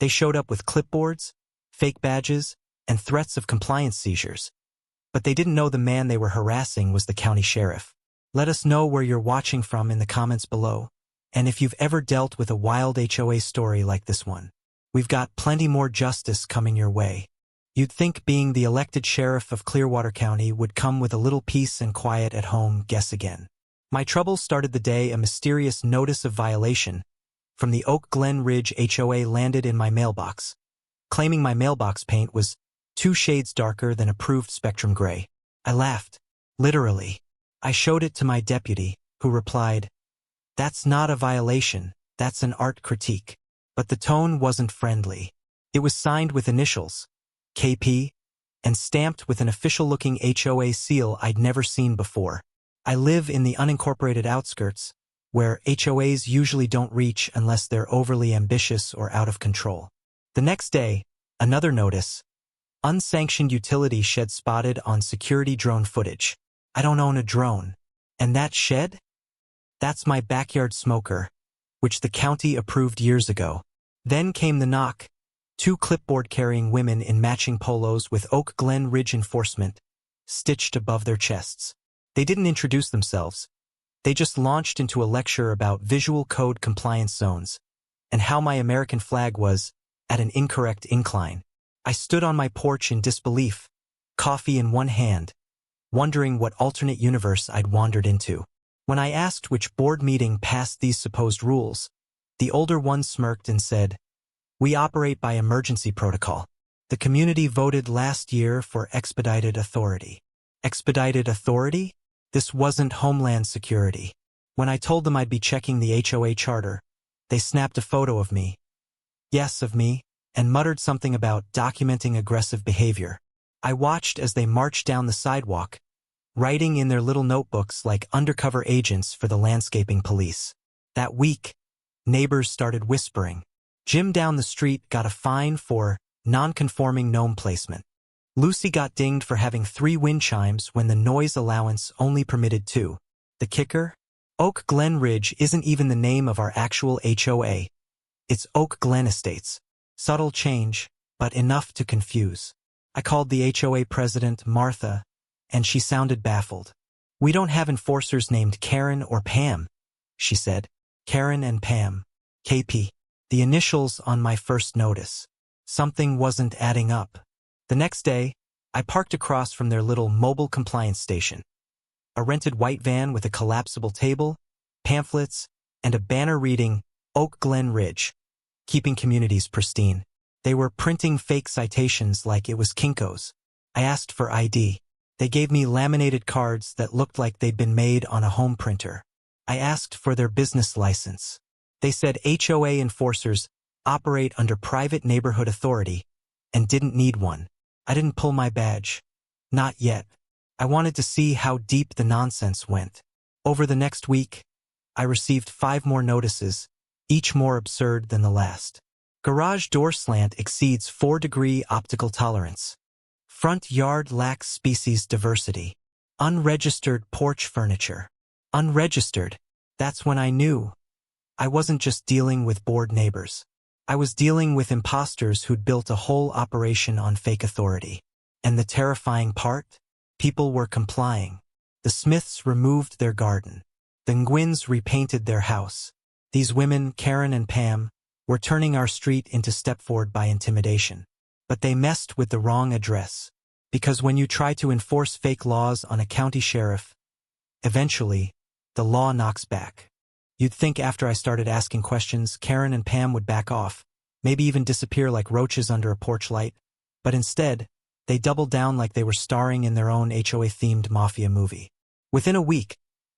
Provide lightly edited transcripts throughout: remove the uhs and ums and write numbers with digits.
They showed up with clipboards, fake badges, and threats of compliance seizures. But they didn't know the man they were harassing was the county sheriff. Let us know where you're watching from in the comments below, and if you've ever dealt with a wild HOA story like this one. We've got plenty more justice coming your way. You'd think being the elected sheriff of Clearwater County would come with a little peace and quiet at home. Guess again. My troubles started the day a mysterious notice of violation from the Oak Glen Ridge HOA landed in my mailbox, claiming my mailbox paint was 2 shades darker than approved spectrum gray. I laughed. Literally. I showed it to my deputy, who replied, "That's not a violation, that's an art critique." But the tone wasn't friendly. It was signed with initials, KP, and stamped with an official-looking HOA seal I'd never seen before. I live in the unincorporated outskirts, where HOAs usually don't reach unless they're overly ambitious or out of control. The next day, another notice. Unsanctioned utility shed spotted on security drone footage. I don't own a drone. And that shed? That's my backyard smoker, which the county approved years ago. Then came the knock. 2 clipboard-carrying women in matching polos with Oak Glen Ridge enforcement stitched above their chests. They didn't introduce themselves. They just launched into a lecture about visual code compliance zones and how my American flag was at an incorrect incline. I stood on my porch in disbelief, coffee in one hand, wondering what alternate universe I'd wandered into. When I asked which board meeting passed these supposed rules, the older one smirked and said, "We operate by emergency protocol. The community voted last year for expedited authority." Expedited authority? This wasn't Homeland Security. When I told them I'd be checking the HOA charter, they snapped a photo of me. Yes, of me, and muttered something about documenting aggressive behavior. I watched as they marched down the sidewalk, writing in their little notebooks like undercover agents for the landscaping police. That week, neighbors started whispering. Jim down the street got a fine for non-conforming gnome placement. Lucy got dinged for having 3 wind chimes when the noise allowance only permitted 2. The kicker? Oak Glen Ridge isn't even the name of our actual HOA. It's Oak Glen Estates. Subtle change, but enough to confuse. I called the HOA president, Martha, and she sounded baffled. "We don't have enforcers named Karen or Pam," she said. Karen and Pam. KP. The initials on my first notice. Something wasn't adding up. The next day, I parked across from their little mobile compliance station. A rented white van with a collapsible table, pamphlets, and a banner reading, Oak Glen Ridge, keeping communities pristine. They were printing fake citations like it was Kinko's. I asked for ID. They gave me laminated cards that looked like they'd been made on a home printer. I asked for their business license. They said HOA enforcers operate under private neighborhood authority and didn't need one. I didn't pull my badge. Not yet. I wanted to see how deep the nonsense went. Over the next week, I received 5 more notices, each more absurd than the last. Garage door slant exceeds 4-degree optical tolerance. Front yard lacks species diversity. Unregistered porch furniture. Unregistered. That's when I knew. I wasn't just dealing with bored neighbors. I was dealing with imposters who'd built a whole operation on fake authority. And the terrifying part? People were complying. The Smiths removed their garden. The Nguyen's repainted their house. These women, Karen and Pam, were turning our street into Stepford by intimidation. But they messed with the wrong address. Because when you try to enforce fake laws on a county sheriff, eventually, the law knocks back. You'd think after I started asking questions, Karen and Pam would back off, maybe even disappear like roaches under a porch light. But instead, they doubled down like they were starring in their own HOA-themed mafia movie. Within a week,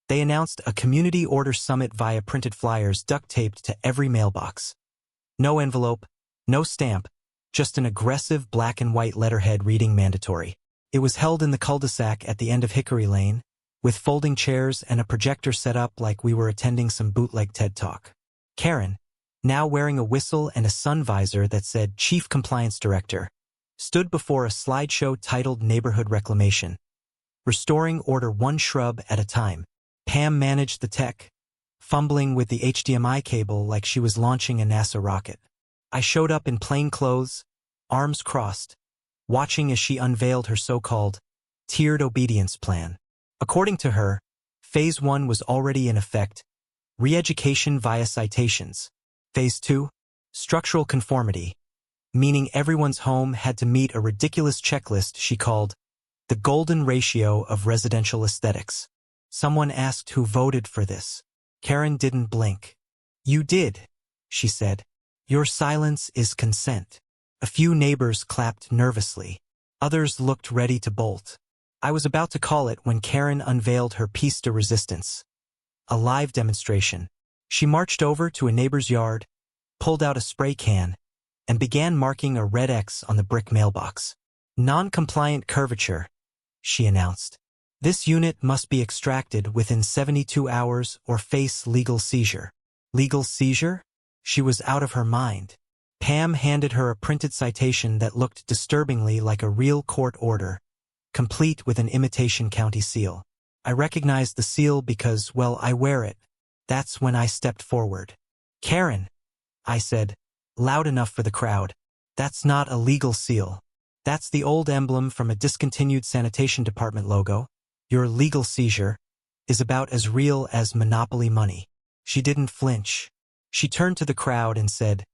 they announced a community order summit via printed flyers duct-taped to every mailbox. No envelope, no stamp, just an aggressive black and white letterhead reading mandatory. It was held in the cul-de-sac at the end of Hickory Lane, with folding chairs and a projector set up like we were attending some bootleg TED Talk. Karen, now wearing a whistle and a sun visor that said Chief Compliance Director, stood before a slideshow titled Neighborhood Reclamation, restoring order 1 shrub at a time. Pam managed the tech, fumbling with the HDMI cable like she was launching a NASA rocket. I showed up in plain clothes, arms crossed, watching as she unveiled her so-called tiered obedience plan. According to her, Phase 1 was already in effect, re-education via citations. Phase 2, structural conformity, meaning everyone's home had to meet a ridiculous checklist she called the golden ratio of residential aesthetics. Someone asked who voted for this. Karen didn't blink. "You did," she said. "Your silence is consent." A few neighbors clapped nervously. Others looked ready to bolt. I was about to call it when Karen unveiled her piece de resistance. A live demonstration. She marched over to a neighbor's yard, pulled out a spray can, and began marking a red X on the brick mailbox. "Non-compliant curvature," she announced. "This unit must be extracted within 72 hours or face legal seizure." Legal seizure? She was out of her mind. Pam handed her a printed citation that looked disturbingly like a real court order, complete with an imitation county seal. I recognized the seal because, well, I wear it. That's when I stepped forward. "Karen," I said, loud enough for the crowd, "that's not a legal seal. That's the old emblem from a discontinued sanitation department logo. Your legal seizure is about as real as monopoly money." She didn't flinch. She turned to the crowd and said,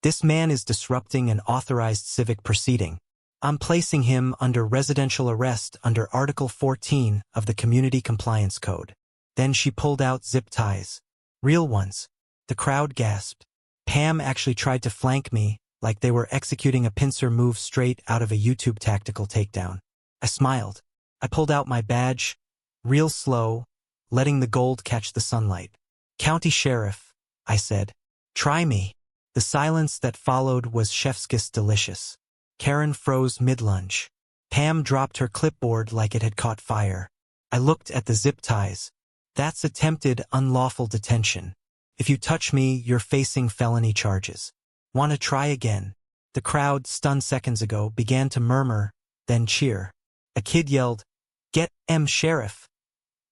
"This man is disrupting an authorized civic proceeding. I'm placing him under residential arrest under Article 14 of the Community Compliance Code." Then she pulled out zip ties. Real ones. The crowd gasped. Pam actually tried to flank me, like they were executing a pincer move straight out of a YouTube tactical takedown. I smiled. I pulled out my badge, real slow, letting the gold catch the sunlight. "County Sheriff," I said. "Try me." The silence that followed was chef's kiss delicious. Karen froze mid-lunge. Pam dropped her clipboard like it had caught fire. I looked at the zip ties. "That's attempted unlawful detention. If you touch me, you're facing felony charges. Want to try again?" The crowd, stunned seconds ago, began to murmur, then cheer. A kid yelled, "Get Sheriff,"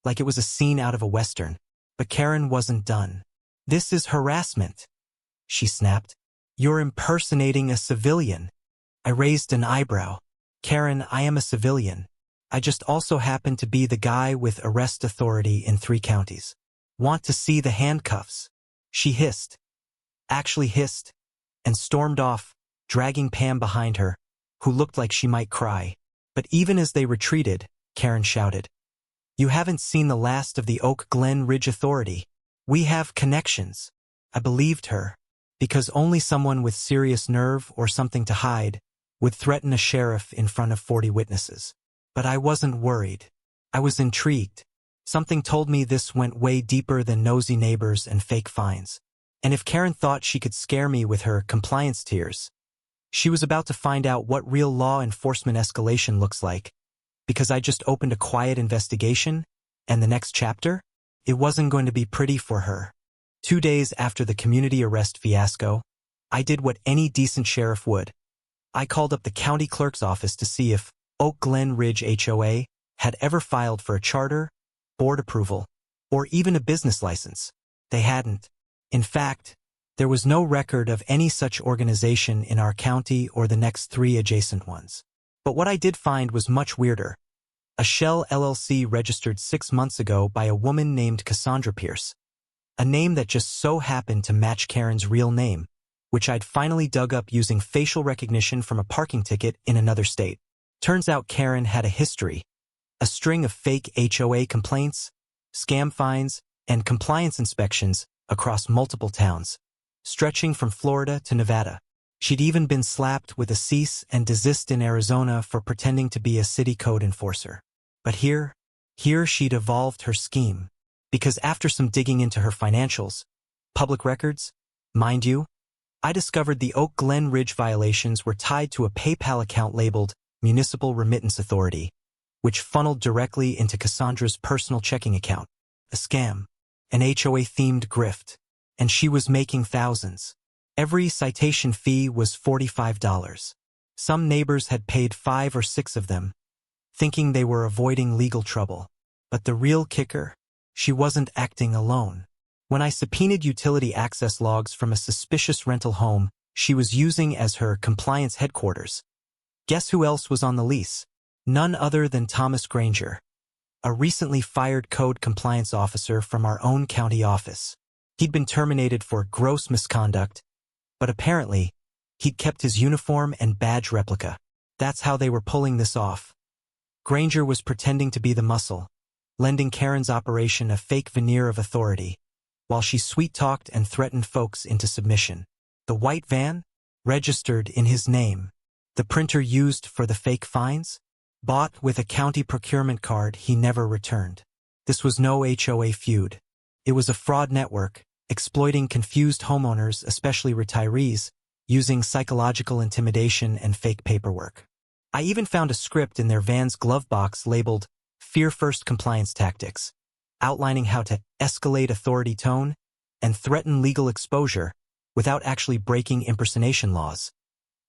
like it was a scene out of a Western. But Karen wasn't done. "This is harassment," she snapped. "You're impersonating a civilian." I raised an eyebrow. "Karen, I am a civilian. I just also happen to be the guy with arrest authority in 3 counties. Want to see the handcuffs?" She hissed. Actually hissed. And stormed off, dragging Pam behind her, who looked like she might cry. But even as they retreated, Karen shouted, "You haven't seen the last of the Oak Glen Ridge Authority. We have connections." I believed her, because only someone with serious nerve or something to hide would threaten a sheriff in front of 40 witnesses. But I wasn't worried. I was intrigued. Something told me this went way deeper than nosy neighbors and fake fines. And if Karen thought she could scare me with her compliance tiers, she was about to find out what real law enforcement escalation looks like, because I just opened a quiet investigation, and the next chapter? It wasn't going to be pretty for her. 2 days after the community arrest fiasco, I did what any decent sheriff would. I called up the county clerk's office to see if Oak Glen Ridge HOA had ever filed for a charter, board approval, or even a business license. They hadn't. In fact, there was no record of any such organization in our county or the next 3 adjacent ones. But what I did find was much weirder. A shell LLC registered 6 months ago by a woman named Cassandra Pierce. A name that just so happened to match Karen's real name, which I'd finally dug up using facial recognition from a parking ticket in another state. Turns out Karen had a history. A string of fake HOA complaints, scam fines, and compliance inspections across multiple towns, stretching from Florida to Nevada. She'd even been slapped with a cease and desist in Arizona for pretending to be a city code enforcer. But here she'd evolved her scheme. Because after some digging into her financials, public records, mind you, I discovered the Oak Glen Ridge violations were tied to a PayPal account labeled Municipal Remittance Authority, which funneled directly into Cassandra's personal checking account. A scam. An HOA-themed grift. And she was making thousands. Every citation fee was $45. Some neighbors had paid 5 or 6 of them, thinking they were avoiding legal trouble. But the real kicker? She wasn't acting alone. When I subpoenaed utility access logs from a suspicious rental home, she was using as her compliance headquarters. Guess who else was on the lease? None other than Thomas Granger, a recently fired code compliance officer from our own county office. He'd been terminated for gross misconduct, but apparently, he'd kept his uniform and badge replica. That's how they were pulling this off. Granger was pretending to be the muscle, lending Karen's operation a fake veneer of authority, while she sweet-talked and threatened folks into submission. The white van? Registered in his name. The printer used for the fake fines? Bought with a county procurement card he never returned. This was no HOA feud. It was a fraud network, exploiting confused homeowners, especially retirees, using psychological intimidation and fake paperwork. I even found a script in their van's glove box labeled Fear First Compliance Tactics, outlining how to escalate authority tone and threaten legal exposure without actually breaking impersonation laws.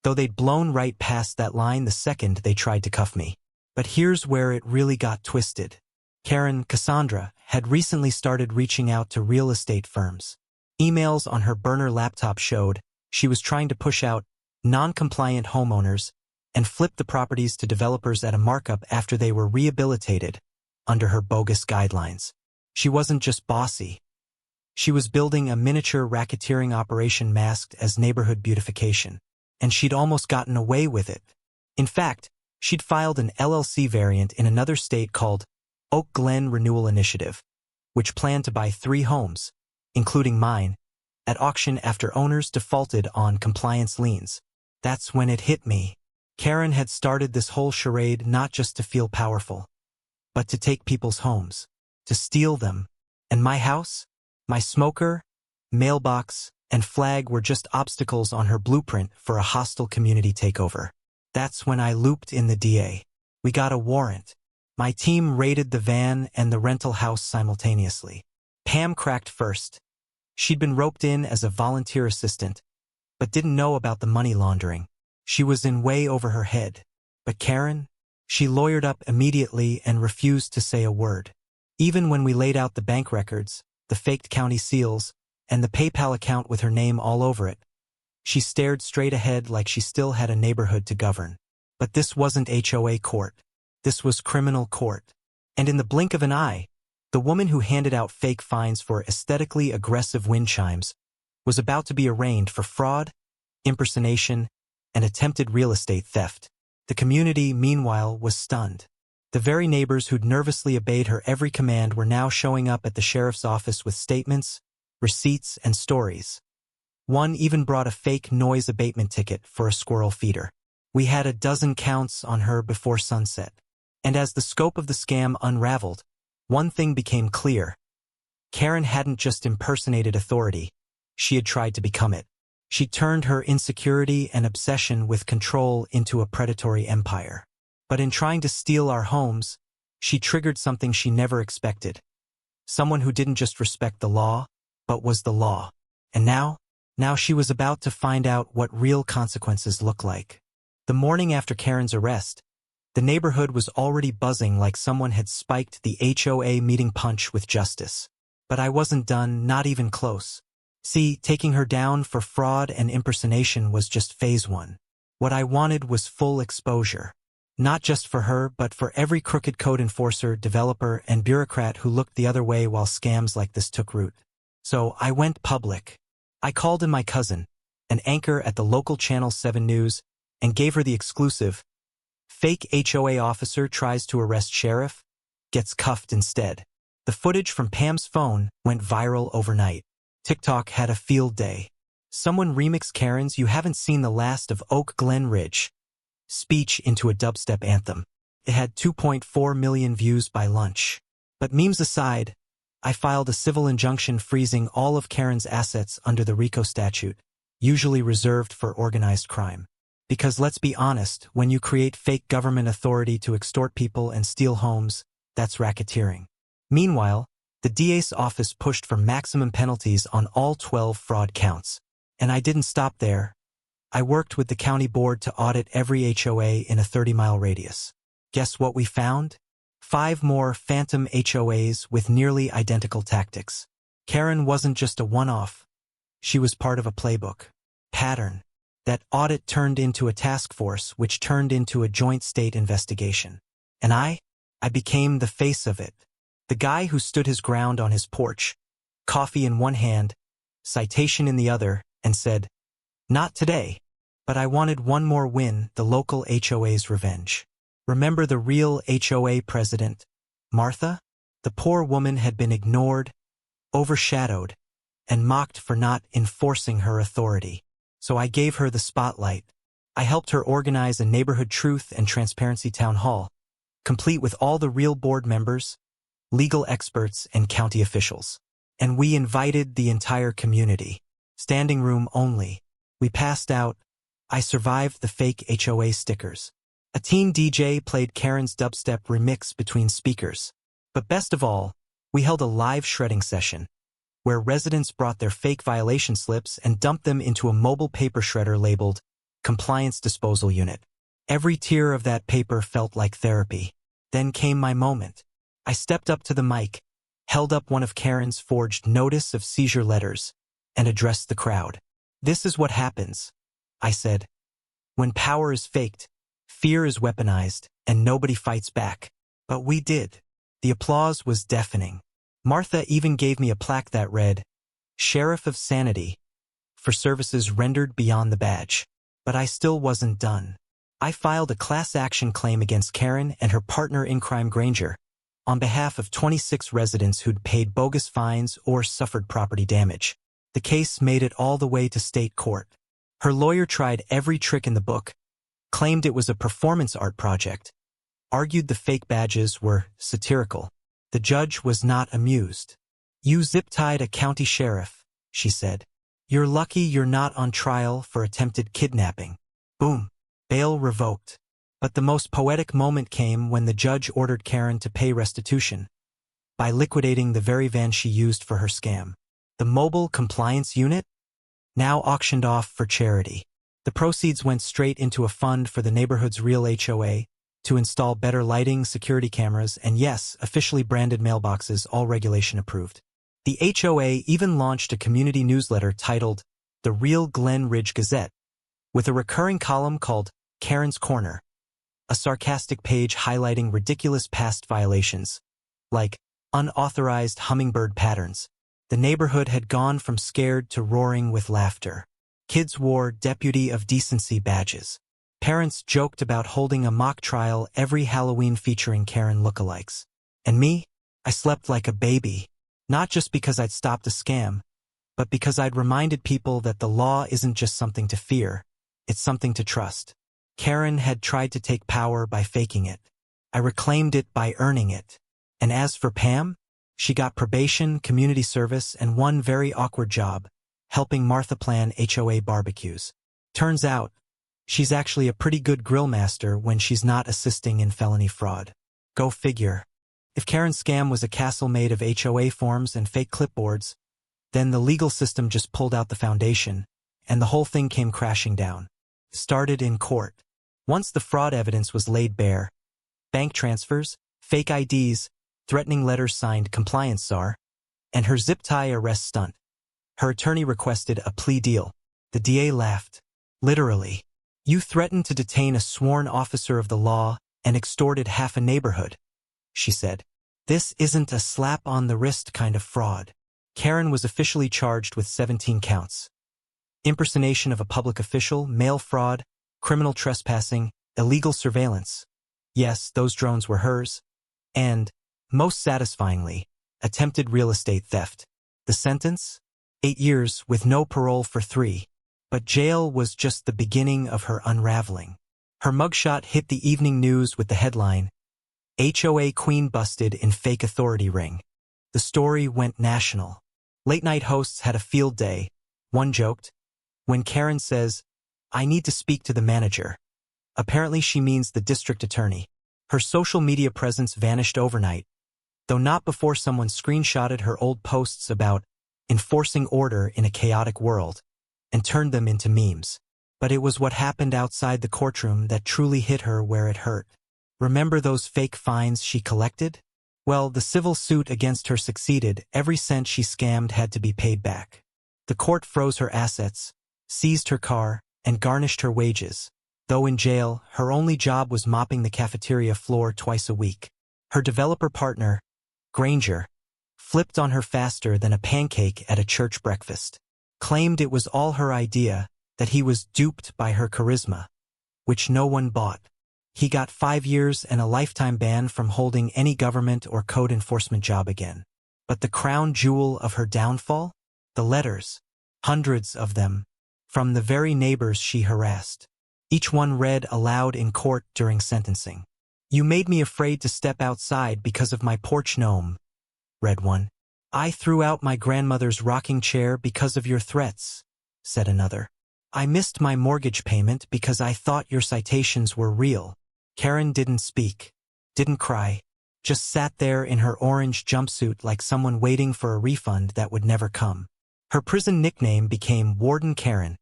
Though they'd blown right past that line the second they tried to cuff me. But here's where it really got twisted. Karen, Cassandra, had recently started reaching out to real estate firms. Emails on her burner laptop showed she was trying to push out non-compliant homeowners and flip the properties to developers at a markup after they were rehabilitated under her bogus guidelines. She wasn't just bossy. She was building a miniature racketeering operation masked as neighborhood beautification. And she'd almost gotten away with it. In fact, she'd filed an LLC variant in another state called Oak Glen Renewal Initiative, which planned to buy 3 homes, including mine, at auction after owners defaulted on compliance liens. That's when it hit me. Karen had started this whole charade not just to feel powerful, but to take people's homes, to steal them. And my house, my smoker, mailbox, and flag were just obstacles on her blueprint for a hostile community takeover. That's when I looped in the DA. We got a warrant. My team raided the van and the rental house simultaneously. Pam cracked first. She'd been roped in as a volunteer assistant, but didn't know about the money laundering. She was in way over her head. But Karen? She lawyered up immediately and refused to say a word. Even when we laid out the bank records, the faked county seals, and the PayPal account with her name all over it, she stared straight ahead like she still had a neighborhood to govern. But this wasn't HOA court. This was criminal court. And in the blink of an eye, the woman who handed out fake fines for aesthetically aggressive wind chimes was about to be arraigned for fraud, impersonation, and attempted real estate theft. The community, meanwhile, was stunned. The very neighbors who'd nervously obeyed her every command were now showing up at the sheriff's office with statements, receipts, and stories. One even brought a fake noise abatement ticket for a squirrel feeder. We had a dozen counts on her before sunset. And as the scope of the scam unraveled, one thing became clear. Karen hadn't just impersonated authority, she had tried to become it. She turned her insecurity and obsession with control into a predatory empire. But in trying to steal our homes, she triggered something she never expected. Someone who didn't just respect the law, but was the law. And now she was about to find out what real consequences look like. The morning after Karen's arrest, the neighborhood was already buzzing like someone had spiked the HOA meeting punch with justice. But I wasn't done, not even close. See, taking her down for fraud and impersonation was just phase 1. What I wanted was full exposure. Not just for her, but for every crooked code enforcer, developer, and bureaucrat who looked the other way while scams like this took root. So I went public. I called in my cousin, an anchor at the local Channel 7 News, and gave her the exclusive. Fake HOA officer tries to arrest sheriff, gets cuffed instead. The footage from Pam's phone went viral overnight. TikTok had a field day. Someone remixed Karen's "You Haven't Seen the Last of Oak Glen Ridge" speech into a dubstep anthem. It had 2.4 million views by lunch. But memes aside, I filed a civil injunction freezing all of Karen's assets under the RICO statute, usually reserved for organized crime. Because let's be honest, when you create fake government authority to extort people and steal homes, that's racketeering. Meanwhile, the DA's office pushed for maximum penalties on all 12 fraud counts. And I didn't stop there. I worked with the county board to audit every HOA in a 30-mile radius. Guess what we found? 5 more phantom HOAs with nearly identical tactics. Karen wasn't just a one-off. She was part of a playbook. Pattern. That audit turned into a task force, which turned into a joint state investigation. And I became the face of it. The guy who stood his ground on his porch, coffee in one hand, citation in the other, and said, "Not today." But I wanted one more win, the local HOA's revenge. Remember the real HOA president, Martha? The poor woman had been ignored, overshadowed, and mocked for not enforcing her authority. So I gave her the spotlight. I helped her organize a neighborhood truth and transparency town hall, complete with all the real board members, legal experts, and county officials. And we invited the entire community. Standing room only. We passed out. I survived the fake HOA stickers. A teen DJ played Karen's dubstep remix between speakers. But best of all, we held a live shredding session, where residents brought their fake violation slips and dumped them into a mobile paper shredder labeled Compliance Disposal Unit. Every tear of that paper felt like therapy. Then came my moment. I stepped up to the mic, held up one of Karen's forged notice of seizure letters, and addressed the crowd. "This is what happens," I said. "When power is faked, fear is weaponized, and nobody fights back." But we did. The applause was deafening. Martha even gave me a plaque that read, "Sheriff of Sanity," for services rendered beyond the badge. But I still wasn't done. I filed a class action claim against Karen and her partner in crime, Granger, on behalf of 26 residents who'd paid bogus fines or suffered property damage. The case made it all the way to state court. Her lawyer tried every trick in the book, claimed it was a performance art project, argued the fake badges were satirical. The judge was not amused. "You zip-tied a county sheriff," she said. "You're lucky you're not on trial for attempted kidnapping." Boom. Bail revoked. But the most poetic moment came when the judge ordered Karen to pay restitution by liquidating the very van she used for her scam. The mobile compliance unit, now auctioned off for charity. The proceeds went straight into a fund for the neighborhood's real HOA to install better lighting, security cameras, and yes, officially branded mailboxes, all regulation approved. The HOA even launched a community newsletter titled The Real Glen Ridge Gazette, with a recurring column called Karen's Corner, a sarcastic page highlighting ridiculous past violations, like unauthorized hummingbird patterns. The neighborhood had gone from scared to roaring with laughter. Kids wore Deputy of Decency badges. Parents joked about holding a mock trial every Halloween featuring Karen lookalikes. And me? I slept like a baby. Not just because I'd stopped a scam, but because I'd reminded people that the law isn't just something to fear, it's something to trust. Karen had tried to take power by faking it. I reclaimed it by earning it. And as for Pam, she got probation, community service, and one very awkward job, helping Martha plan HOA barbecues. Turns out, she's actually a pretty good grill master when she's not assisting in felony fraud. Go figure. If Karen's scam was a castle made of HOA forms and fake clipboards, then the legal system just pulled out the foundation, and the whole thing came crashing down. Started in court. Once the fraud evidence was laid bare, bank transfers, fake IDs, threatening letters signed compliance czar, and her zip-tie arrest stunt. Her attorney requested a plea deal. The DA laughed. Literally. "You threatened to detain a sworn officer of the law and extorted half a neighborhood," she said. "This isn't a slap-on-the-wrist kind of fraud." Karen was officially charged with 17 counts. Impersonation of a public official, mail fraud, criminal trespassing, illegal surveillance. Yes, those drones were hers. And, most satisfyingly, attempted real estate theft. The sentence? 8 years with no parole for 3. But jail was just the beginning of her unraveling. Her mugshot hit the evening news with the headline, "HOA Queen Busted in Fake Authority Ring." The story went national. Late-night hosts had a field day. One joked, when Karen says, "I need to speak to the manager." Apparently she means the district attorney. Her social media presence vanished overnight, though not before someone screenshotted her old posts about enforcing order in a chaotic world and turned them into memes. But it was what happened outside the courtroom that truly hit her where it hurt. Remember those fake fines she collected? Well, the civil suit against her succeeded. Every cent she scammed had to be paid back. The court froze her assets, seized her car, and garnished her wages. Though in jail, her only job was mopping the cafeteria floor twice a week. Her developer partner, Granger, flipped on her faster than a pancake at a church breakfast. Claimed it was all her idea, that he was duped by her charisma, which no one bought. He got 5 years and a lifetime ban from holding any government or code enforcement job again. But the crown jewel of her downfall? The letters. Hundreds of them. From the very neighbors she harassed. Each one read aloud in court during sentencing. "You made me afraid to step outside because of my porch gnome," read one. "I threw out my grandmother's rocking chair because of your threats," said another. "I missed my mortgage payment because I thought your citations were real." Karen didn't speak, didn't cry, just sat there in her orange jumpsuit like someone waiting for a refund that would never come. Her prison nickname became Warden Karen,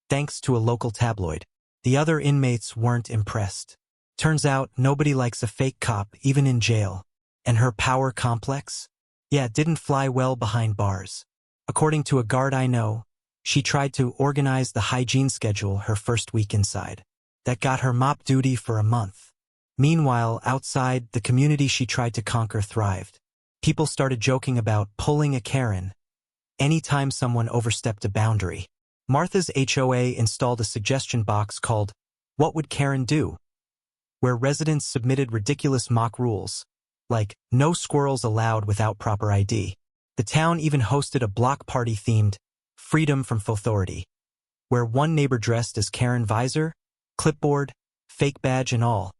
thanks to a local tabloid. The other inmates weren't impressed. Turns out nobody likes a fake cop, even in jail. And her power complex? Yeah, didn't fly well behind bars. According to a guard I know, she tried to organize the hygiene schedule her first week inside. That got her mop duty for a month. Meanwhile, outside, the community she tried to conquer thrived. People started joking about pulling a Karen anytime someone overstepped a boundary. Martha's HOA installed a suggestion box called "What Would Karen Do?" where residents submitted ridiculous mock rules, like no squirrels allowed without proper ID. The town even hosted a block party themed Freedom from Authority, where one neighbor dressed as Karen visor, clipboard, fake badge and all,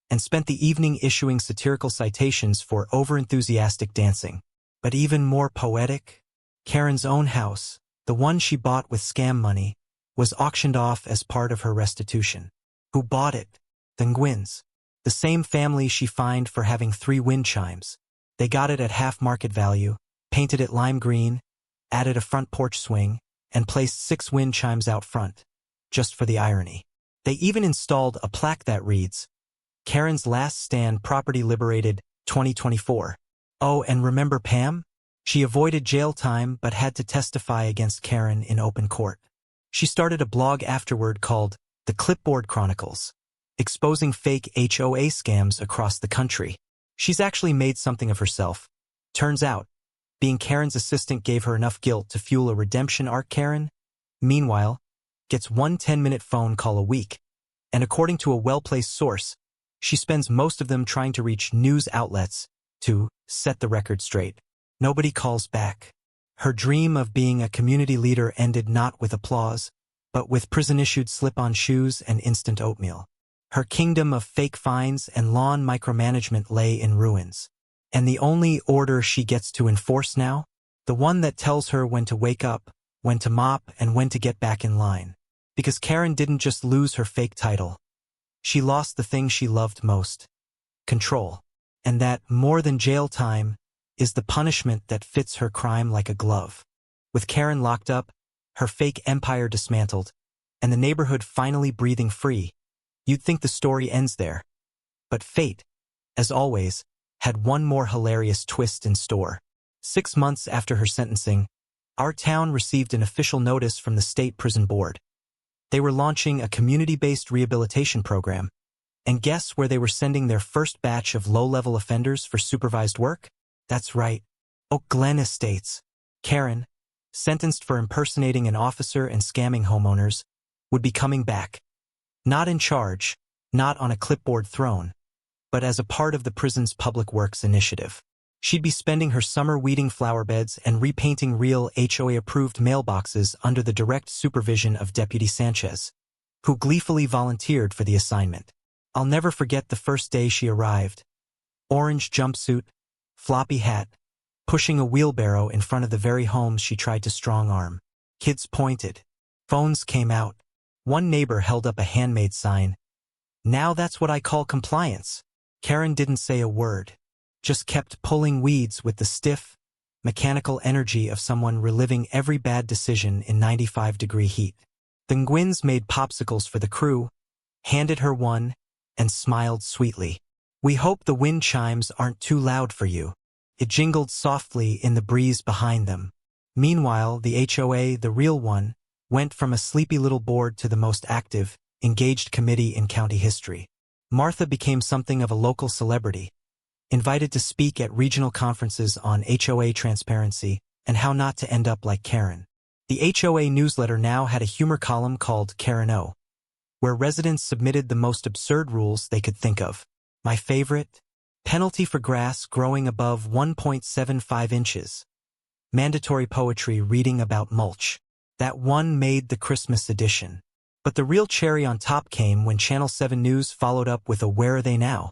and spent the evening issuing satirical citations for overenthusiastic dancing. But even more poetic, Karen's own house, the one she bought with scam money, was auctioned off as part of her restitution. Who bought it? The Nguyen's. The same family she fined for having 3 wind chimes. They got it at half market value, painted it lime green, added a front porch swing, and placed 6 wind chimes out front, just for the irony. They even installed a plaque that reads, "Karen's Last Stand Property Liberated, 2024. Oh, and remember Pam? She avoided jail time but had to testify against Karen in open court. She started a blog afterward called The Clipboard Chronicles, exposing fake HOA scams across the country. She's actually made something of herself. Turns out, being Karen's assistant gave her enough guilt to fuel a redemption arc. Karen, meanwhile, gets one 10-minute phone call a week, and according to a well-placed source, she spends most of them trying to reach news outlets to set the record straight. Nobody calls back. Her dream of being a community leader ended not with applause, but with prison-issued slip-on shoes and instant oatmeal. Her kingdom of fake fines and lawn micromanagement lay in ruins. And the only order she gets to enforce now? The one that tells her when to wake up, when to mop, and when to get back in line. Because Karen didn't just lose her fake title. She lost the thing she loved most. Control. And that, more than jail time, is the punishment that fits her crime like a glove. With Karen locked up, her fake empire dismantled, and the neighborhood finally breathing free, you'd think the story ends there. But fate, as always, had one more hilarious twist in store. 6 months after her sentencing, our town received an official notice from the State Prison Board. They were launching a community-based rehabilitation program. And guess where they were sending their first batch of low-level offenders for supervised work? That's right, Oak Glen Estates. Karen, sentenced for impersonating an officer and scamming homeowners, would be coming back. Not in charge, not on a clipboard throne, but as a part of the prison's public works initiative. She'd be spending her summer weeding flower beds and repainting real HOA-approved mailboxes under the direct supervision of Deputy Sanchez, who gleefully volunteered for the assignment. I'll never forget the first day she arrived. Orange jumpsuit, floppy hat, pushing a wheelbarrow in front of the very homes she tried to strong-arm. Kids pointed. Phones came out. One neighbor held up a handmade sign. Now that's what I call compliance. Karen didn't say a word, just kept pulling weeds with the stiff, mechanical energy of someone reliving every bad decision in 95-degree heat. The Nguyen's made popsicles for the crew, handed her one, and smiled sweetly. "We hope the wind chimes aren't too loud for you." It jingled softly in the breeze behind them. Meanwhile, the HOA, the real one, went from a sleepy little board to the most active, engaged committee in county history. Martha became something of a local celebrity, invited to speak at regional conferences on HOA transparency and how not to end up like Karen. The HOA newsletter now had a humor column called Karen O, where residents submitted the most absurd rules they could think of. My favorite? Penalty for grass growing above 1.75 inches. Mandatory poetry reading about mulch. That one made the Christmas edition. But the real cherry on top came when Channel 7 News followed up with a Where Are They Now?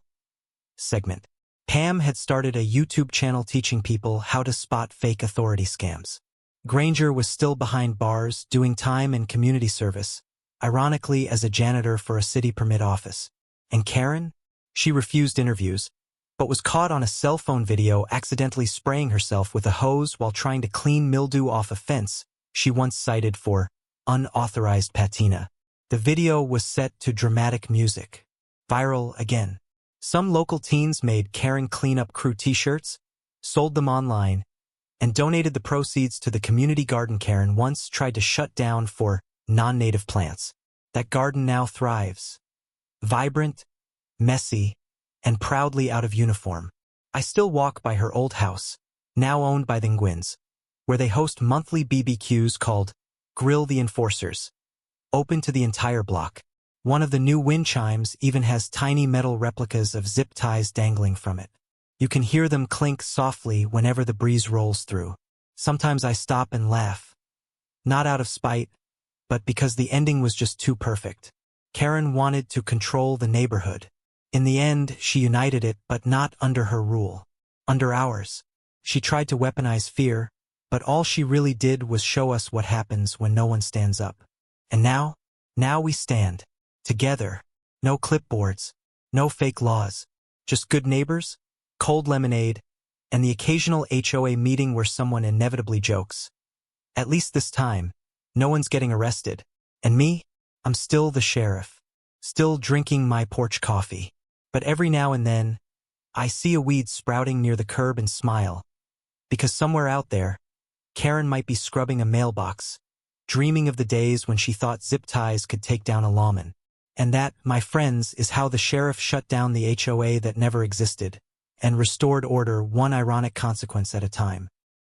segment. Pam had started a YouTube channel teaching people how to spot fake authority scams. Granger was still behind bars, doing time and community service, ironically as a janitor for a city permit office. And Karen? She refused interviews, but was caught on a cell phone video accidentally spraying herself with a hose while trying to clean mildew off a fence she once cited for unauthorized patina. The video was set to dramatic music. Viral again. Some local teens made Karen Cleanup Crew t-shirts, sold them online, and donated the proceeds to the community garden Karen once tried to shut down for non-native plants. That garden now thrives. Vibrant, messy, and proudly out of uniform. I still walk by her old house, now owned by the Nguyen's, where they host monthly BBQs called Grill the Enforcers, open to the entire block. One of the new wind chimes even has tiny metal replicas of zip ties dangling from it. You can hear them clink softly whenever the breeze rolls through. Sometimes I stop and laugh. Not out of spite, but because the ending was just too perfect. Karen wanted to control the neighborhood. In the end, she united it, but not under her rule. Under ours. She tried to weaponize fear, but all she really did was show us what happens when no one stands up. And now we stand. Together. No clipboards. No fake laws. Just good neighbors, cold lemonade, and the occasional HOA meeting where someone inevitably jokes. At least this time, no one's getting arrested. And me? I'm still the sheriff. Still drinking my porch coffee. But every now and then, I see a weed sprouting near the curb and smile. Because somewhere out there, Karen might be scrubbing a mailbox, dreaming of the days when she thought zip ties could take down a lawman. And that, my friends, is how the sheriff shut down the HOA that never existed, and restored order one ironic consequence at a time.